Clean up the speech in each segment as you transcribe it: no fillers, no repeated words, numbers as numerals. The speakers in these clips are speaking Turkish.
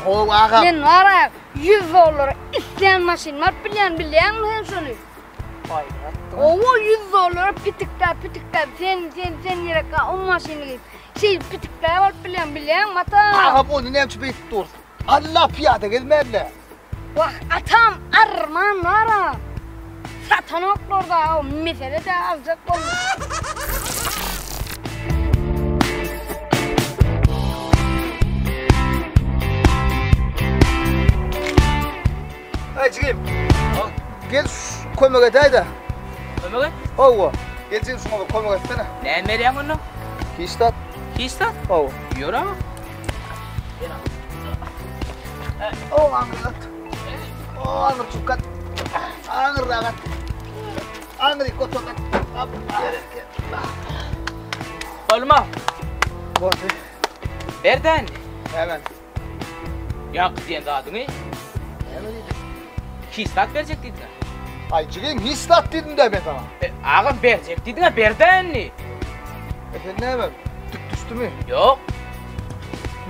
O ağa. Ben var 100 dolar isteyen maşin var bilen mi sen şunu? O 100 dolar pitikler sen yere ka o maşini git. Şey pitikler var bilen mata. Ağa bunu ne biçim dur. Allah piyade gelmemle. Vah atam arman var. Satanoklarda o mesele de azıcık olmuş. Acım. Gel koyma gayda. Koyma? Oğlum. Gelsin şuna koyma gaysana. Ne meriyem onu? Histat. Histat? Oğlum. Yora. Oh angkat. Oh angkat sukat. Angkat ragat. Angkat ikut sukat. Olma. Bos. Berden. Hemen. Yak diyen adını. Hemen. Histat verecek dedin. Ay çıkayım histat dedim de ben sana. Ağam verecek dedin ha berden. Efendim hemen. Tük düştü mü? Yok.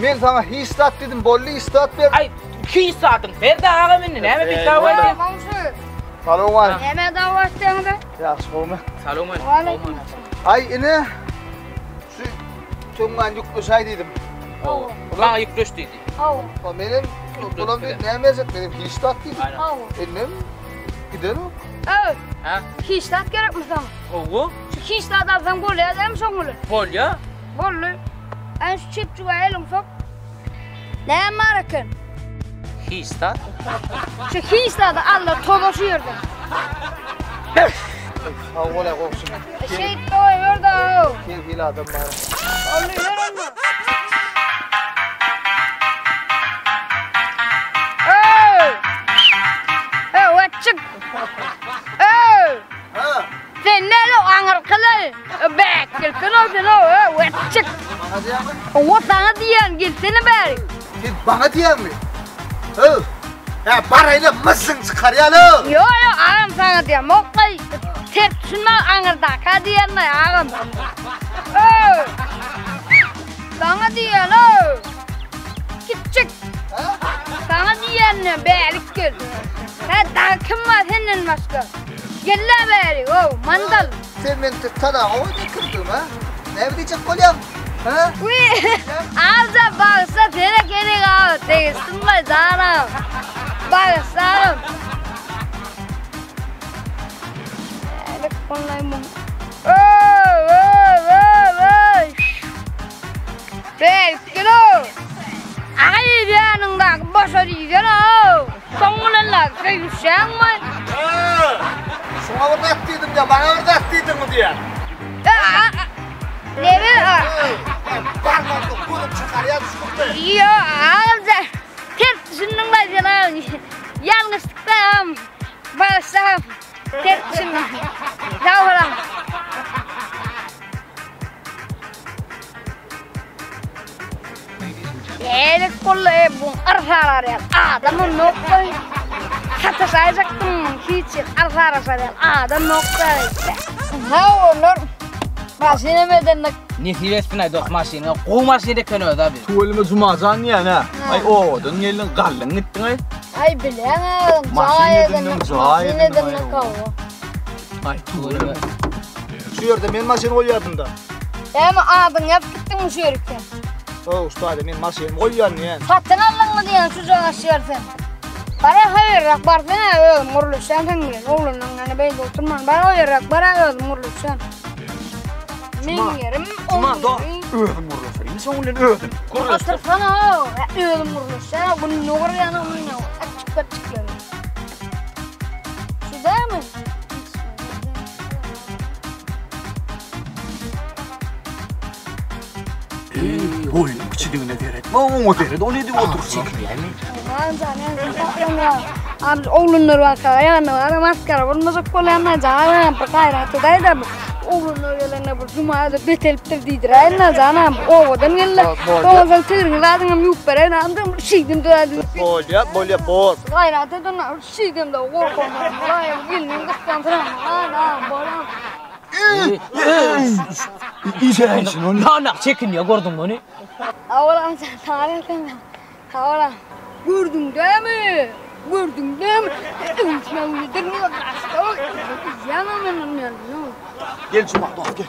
Ben sana histat dedim. Bolli histat ver. Ay hisatın berde ağam indi. Ne mi bir davet? Salon var. Hemen davet edin. Ya sorma. Salom. Ay ine. Şu çoğundan yüklü dedim. Bana yüklüştüydü. O benim bulam bir ne mezet benim histat dedim. Benim gidelim. Evet. Ha? Histat gerek mi sana? Oğu? Şu histat alsam gol eder mi son golü? Bol ya. Golü. En şu çipçuğa elim sok. Ne markın? Histat. Şu histatı Allah todosu yerde. Ha ola olsun. Şey koyuyor da o. Keyifli adam var. Onu yürün mü? Çık. Ha. Sen ne lo angar kılay? Bek kılay o çık. Hadi ya. O sana diyen gelsene bari. Sen bana diyen mi? Hı. Ya parayla mısın çıkaryalı? Yo ağam sana diyen. Mokkay. Sen şunma angar da ka diyen ne ağam? Sana diyen o. Git çık. Sana diyen ne belik gel. Daha kim var senin başka? Gelle bari o mandal. Sen beni tada o ne kırdın ha? Ne diyecek kolyam? Ha? Uy, ağza baksa seni gene kal. Değilsin mi canım? Baksana. Elek kolayım bunu. Belki o. Ay yanından başa diyeceksin o. Sonuna kayışan mı? Şuna orada dedim ya, bana orada dedim mi diye. Ne be? Parmağımda kulum çıkar ya sıkıntı. Yo ağzı. Ters düşündüm ben sana. Yanlışlıkla başla. Ters düşündüm. Tamam. Elek kolla bu arsalar ya. Adamın nokta. Hatta sayacaktım hiç arsalar ya. Adam nokta. Ha olur. Masine meden Nihilesi fina dok masine. Ko masine kano da bir. Tuvalime cumazan ya ne? Ay o dön gelin kallın gittin ay. ay bilemem. Masine den kavu. Ay tuvalime. Şu yerde ben masine koyardım da. Ama adın yap gittin şu yerken. O usta ben masine koyardım ya. Satın aldın mı diyen çocuğa aşırısın. Para hayır rakbar sana öyle murluşan sen gel. Oğlunun hani ben de oturmam. Ben hayır rakbara öyle murluşan. Min yerim Cuma da öldüm murluşan. İnsan ulan öldüm. Kurlaştı. Otursana o. Öyle murluşan. Bunun ne var yani onun ne? Açık açık. Şu değil mi? Oyunun küçüdüğüne deret. O deret. O ne diyor otursun. Aman canım. Abi oğlunlar var kaya var maskara bulmazak kolanlar canım pakayra today da oğlunlar yerine bu cumada beteliptir didir na canım oğdan gelle oğlan tırın radın yuppere nandım şeydim dördüm Bolya bol. kayra da şeydim da oğlan vay gelin gittan tran ana bolan İyisin onu. Lanak çekin ya gördün mü onu? Oğlan sen tarihten. Oğlan. Gördün değil mi? Gördün değil mi? Üstüne uyudurmuyor. Yanımın yanına. Gel Cuma, gel.